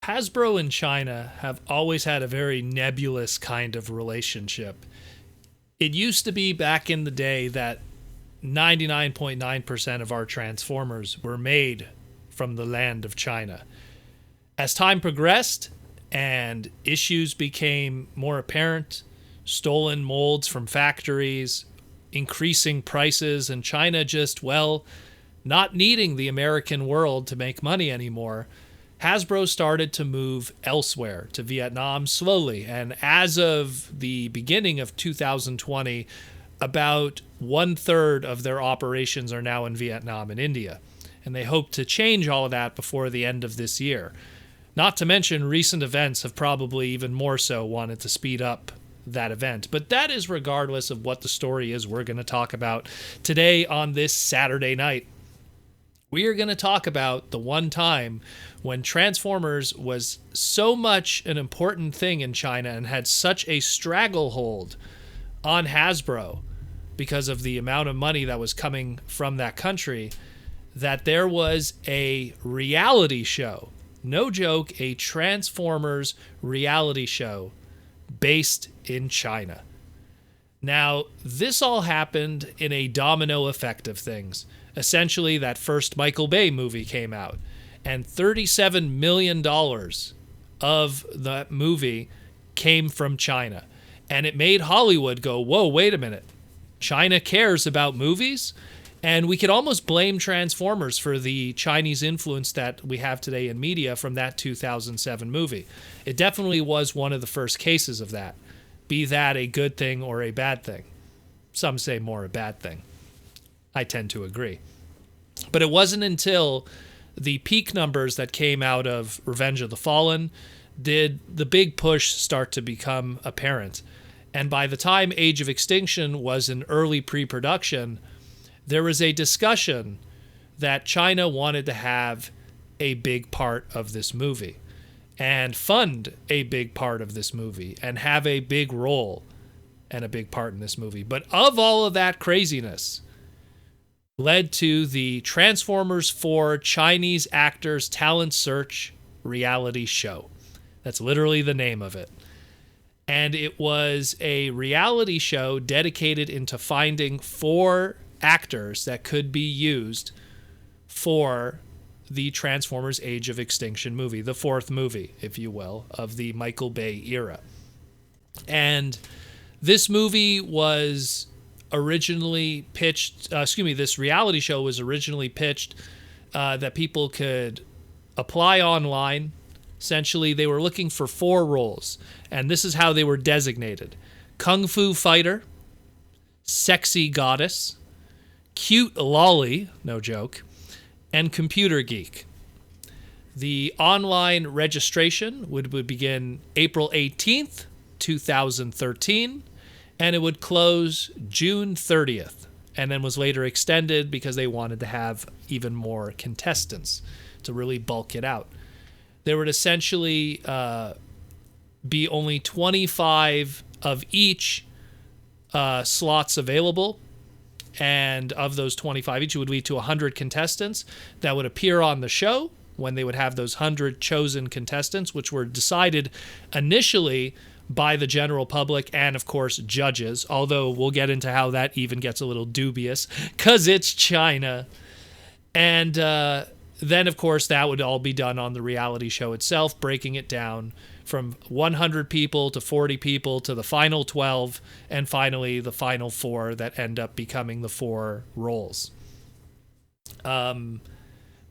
Hasbro and China have always had a very nebulous kind of relationship. It used to be back in the day that 99.9% of our Transformers were made from the land of China. As time progressed and issues became more apparent, stolen molds from factories, increasing prices, and China just, well, not needing the American world to make money anymore, Hasbro started to move elsewhere, to Vietnam slowly. And as of the beginning of 2020, about 1/3 of their operations are now in Vietnam and India. And they hope to change all of that before the end of this year. Not to mention, recent events have probably even more so wanted to speed up that event. But that is regardless of what the story is we're going to talk about today on this Saturday night. We are going to talk about the one time when Transformers was so much an important thing in China and had such a stranglehold on Hasbro because of the amount of money that was coming from that country, that there was a reality show, no joke, a Transformers reality show based in China. Now, this all happened in a domino effect of things. Essentially, that first Michael Bay movie came out, and $37 million of that movie came from China. And it made Hollywood go, whoa, wait a minute. China cares about movies? And we could almost blame Transformers for the Chinese influence that we have today in media from that 2007 movie. It definitely was one of the first cases of that, be that a good thing or a bad thing. Some say more a bad thing. I tend to agree. But it wasn't until the peak numbers that came out of Revenge of the Fallen did the big push start to become apparent. And by the time Age of Extinction was in early pre-production, there was a discussion that China wanted to have a big part of this movie and fund a big part of this movie and have a big role and a big part in this movie. But of all of that craziness led to the Transformers 4 Chinese Actors Talent Search reality show. That's literally the name of it. And it was a reality show dedicated into finding 4 actors that could be used for the Transformers Age of Extinction movie, the 4th movie, if you will, of the Michael Bay era. And this movie was originally pitched, this reality show was originally pitched that people could apply online. Essentially, they were looking for 4 roles, and this is how they were designated: Kung Fu Fighter, Sexy Goddess, Cute Lolly, no joke, and Computer Geek. The online registration would begin April 18th, 2013, and it would close June 30th, and then was later extended because they wanted to have even more contestants to really bulk it out. There would essentially be only 25 of each slots available, and of those 25 each, it would lead to 100 contestants that would appear on the show when they would have those 100 chosen contestants, which were decided initially by the general public and, of course, judges, although we'll get into how that even gets a little dubious because it's China. And then, of course, that would all be done on the reality show itself, breaking it down from 100 people to 40 people to the final 12, and finally the final 4 that end up becoming the 4 roles. But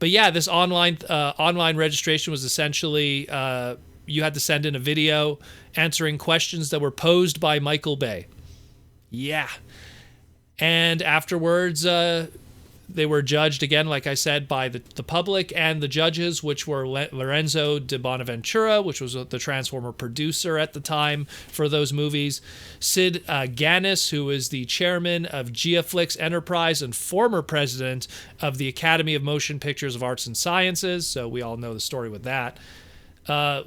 yeah, this online registration was essentially you had to send in a video answering questions that were posed by Michael Bay. Yeah. And afterwards, they were judged again, like I said, by the public and the judges, which were Lorenzo de Bonaventura, which was the Transformer producer at the time for those movies, Sid Ganis, who is the chairman of Giaflix Enterprise and former president of the Academy of Motion Pictures of Arts and Sciences, so we all know the story with that,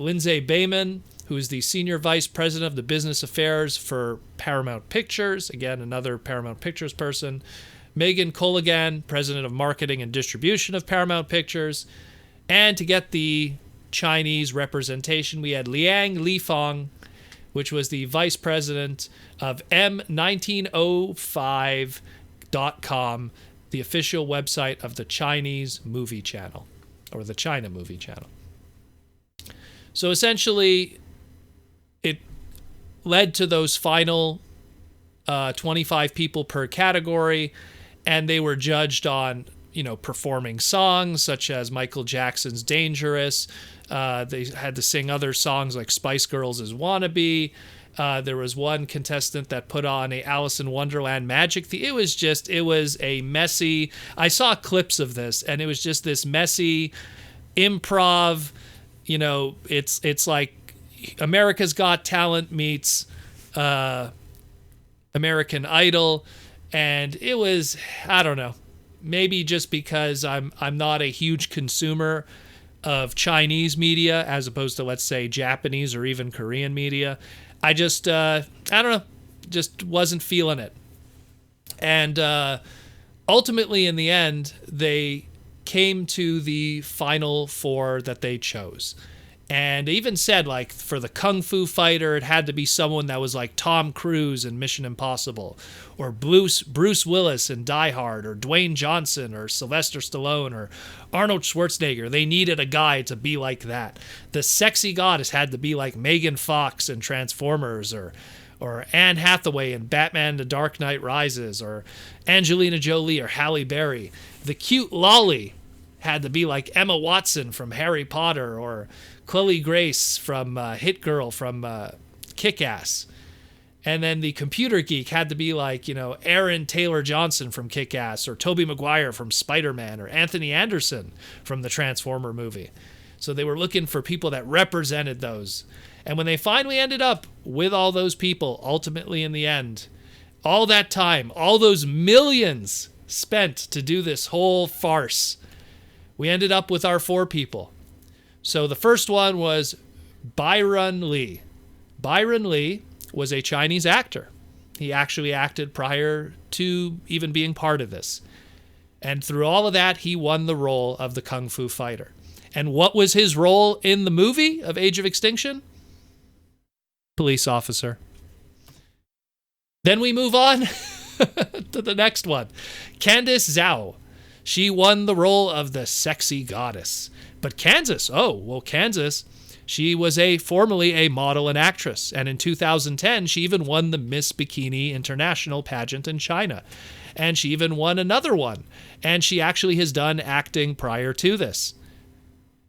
Lindsay Bayman, who is the senior vice president of the business affairs for Paramount Pictures, again, another Paramount Pictures person, Megan Colligan, president of marketing and distribution of Paramount Pictures, and to get the Chinese representation. We had Liang Lifeng, which was the vice president of M1905.com, the official website of the Chinese movie channel, or the China movie channel. So essentially, it led to those final 25 people per category, and they were judged on, performing songs such as Michael Jackson's Dangerous. They had to sing other songs like Spice Girls' Wannabe. There was one contestant that put on a Alice in Wonderland magic theme. It was a messy, I saw clips of this, and it was just this messy improv. It's like America's Got Talent meets American Idol, and it was, I don't know, maybe just because I'm not a huge consumer of Chinese media as opposed to, let's say, Japanese or even Korean media. I just I don't know, just wasn't feeling it. And ultimately, in the end, they came to the final four that they chose. And they even said, like, for the Kung Fu fighter, it had to be someone that was like Tom Cruise in Mission Impossible, or Bruce Willis in Die Hard, or Dwayne Johnson, or Sylvester Stallone, or Arnold Schwarzenegger. They needed a guy to be like that. The sexy goddess had to be like Megan Fox in Transformers, or Anne Hathaway in Batman The Dark Knight Rises, or Angelina Jolie or Halle Berry. The cute lolly had to be like Emma Watson from Harry Potter, or Chloe Grace from Hit Girl from Kick-Ass. And then the computer geek had to be like, Aaron Taylor Johnson from Kick-Ass, or Tobey Maguire from Spider-Man, or Anthony Anderson from the Transformer movie. So they were looking for people that represented those. And when they finally ended up with all those people, ultimately in the end, all that time, all those millions spent to do this whole farce, we ended up with our four people. So the first one was Byron Lee. Byron Lee was a Chinese actor. He actually acted prior to even being part of this. And through all of that, he won the role of the Kung Fu fighter. And what was his role in the movie of Age of Extinction? Police officer. Then we move on to the next one. Candice Zhao. She won the role of the sexy goddess. But Kansas, she was formerly a model and actress. And in 2010, she even won the Miss Bikini International pageant in China. And she even won another one. And she actually has done acting prior to this.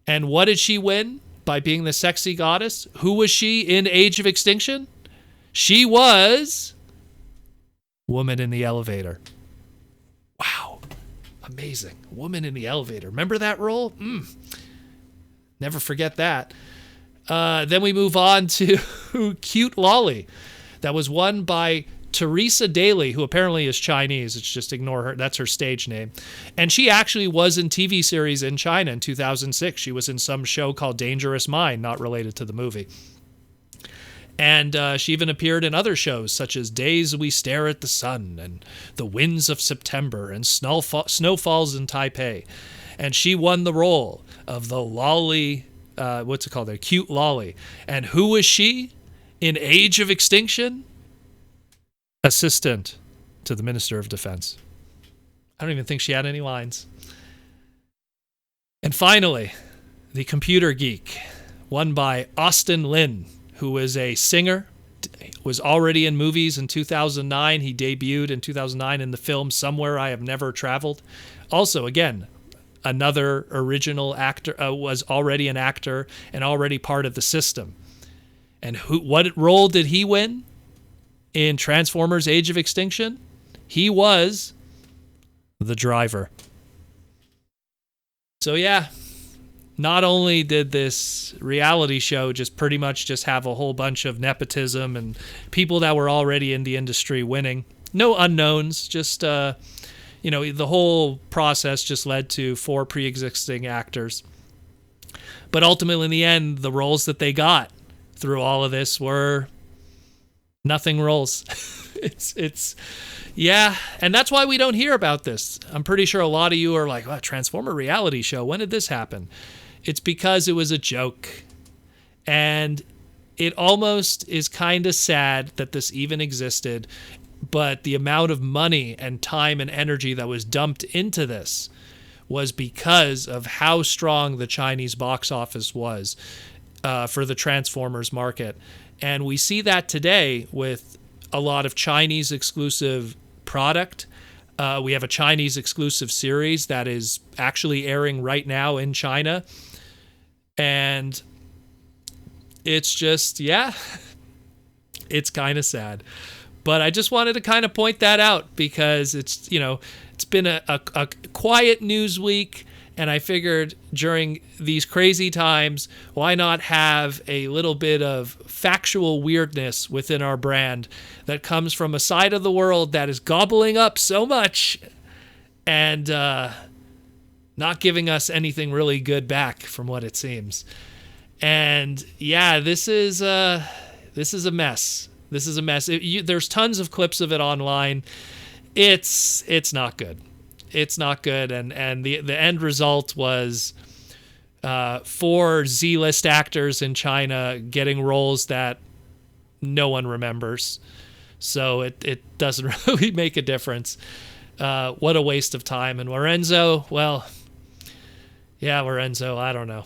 And what did she win by being the sexy goddess? Who was she in Age of Extinction? She was Woman in the Elevator. Wow. Amazing. Woman in the Elevator. Remember that role? Never forget that. Then we move on to Cute Lolly. That was won by Teresa Daly, who apparently is Chinese. It's just ignore her. That's her stage name. And she actually was in TV series in China in 2006. She was in some show called Dangerous Mind, not related to the movie. And she even appeared in other shows such as Days We Stare at the Sun and The Winds of September and Snowfalls in Taipei. And she won the role of the lolly, what's it called there? Cute lolly. And who was she in Age of Extinction? Assistant to the Minister of Defense. I don't even think she had any lines. And finally, the computer geek, won by Austin Lin, who was a singer, was already in movies in 2009. He debuted in 2009 in the film Somewhere I Have Never Traveled. Also, again, another original actor, was already an actor and already part of the system. And what role did he win in Transformers Age of Extinction? He was the driver. So yeah, not only did this reality show just pretty much just have a whole bunch of nepotism and people that were already in the industry winning, no unknowns, just the whole process just led to 4 pre-existing actors. But ultimately, in the end, the roles that they got through all of this were nothing roles. it's yeah, and that's why we don't hear about this. I'm pretty sure a lot of you are like, "Transformer reality show, when did this happen?" It's because it was a joke. And it almost is kind of sad that this even existed, but the amount of money and time and energy that was dumped into this was because of how strong the Chinese box office was for the Transformers market. And we see that today with a lot of Chinese exclusive product. We have a Chinese exclusive series that is actually airing right now in China. And it's just, yeah, it's kind of sad. But I just wanted to kind of point that out because it's, you know, it's been a quiet news week. And I figured during these crazy times, why not have a little bit of factual weirdness within our brand that comes from a side of the world that is gobbling up so much and not giving us anything really good back from what it seems. And yeah, this is a mess. This is a mess. There's tons of clips of it online. It's not good. It's not good, and the end result was 4 Z-list actors in China getting roles that no one remembers. So it doesn't really make a difference. What a waste of time. And Lorenzo, well, yeah, Lorenzo, I don't know.